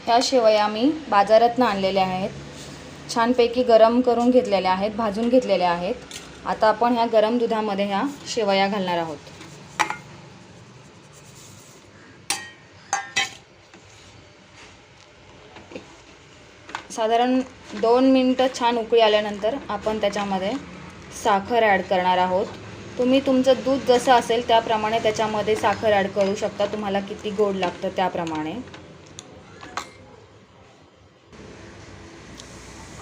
ह्या शेवया मी बाजारातून आणलेल्या आहेत. छानपैकी गरम करून घेतलेल्या आहेत, भाजून घेतलेल्या आहेत. आता आपण ह्या गरम दुधामध्ये ह्या शेवया घालणार आहोत. साधारण 2 मिनिटं छान उकळी आल्यानंतर आपण त्याच्यामध्ये साखर ॲड करणार आहोत. तुम्ही तुमचं दूध जसं असेल त्याप्रमाणे त्याच्यामध्ये साखर ॲड करू शकता, तुम्हाला किती गोड लागतं त्याप्रमाणे.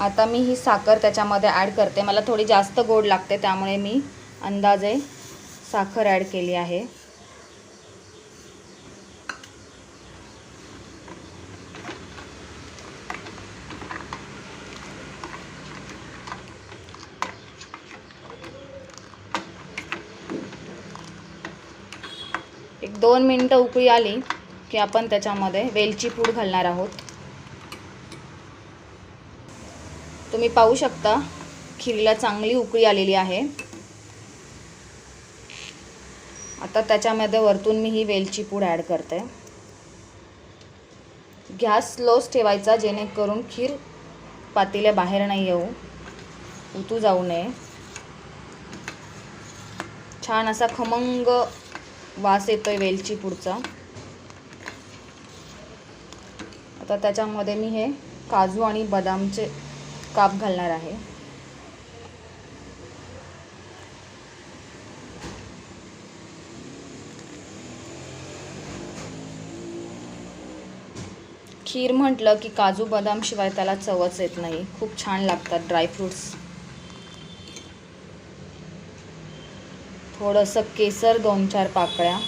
आता मी ही साखर त्याच्यामध्ये ॲड करते. मला थोडी जास्त गोड लागते त्यामुळे मी अंदाजे साखर ॲड केली आहे. एक 2 मिनिटं उकळी आली की आपण त्याच्यामध्ये वेलची पूड घालणार आहोत. तुम्ही पाहू शकता खीरला चांगली उकळी आलेली आहे. आता त्याच्यामध्ये वरतून मी ही वेलची पूड ॲड करते. गॅस स्लोच ठेवायचा जेणेकरून खीर पातेल्या बाहेर नाही येऊ, उतू जाऊ नये. छान असा खमंग वास येतोय वेलची पूडचा. आता त्याच्यामध्ये मी हे काजू आणि बदामचे काप घालणार आहे. खीर म्हटलं की काजू बदाम शिवाय त्याला चवच येत नाही. खूप छान लागतात ड्रायफ्रूट्स. थोडंसं केसर 2-4 पाकळ्या.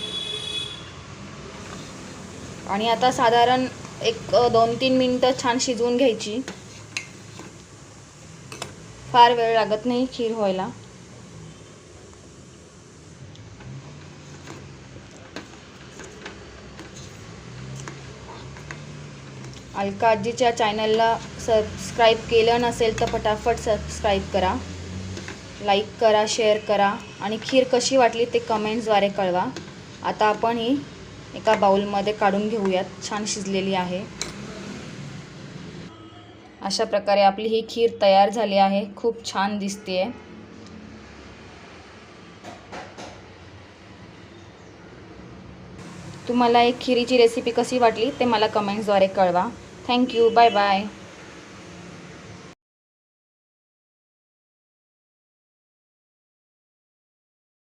आणि आता साधारण एक 2-3 मिनिटं छान शिजवून घ्यायची. फार वेळ लागत नाही खीर व्हायला. अलका आजीच्या चॅनलला सबस्क्राईब केलं नसेल तर फटाफट सबस्क्राईब करा, लाईक करा, शेअर करा आणि खीर कशी वाटली ते कमेंट्सद्वारे कळवा. आता आपण ही एका बाउलमध्ये काढून घेऊयात. छान शिजलेली आहे. अशा प्रकारे आपली ही खीर तयार झाली आहे. खूप छान दिसते. तुम्हाला एक खीरीची रेसिपी कशी वाटली ते मला कमेंट्सद्वारे कळवा. थँक्यू. Bye bye.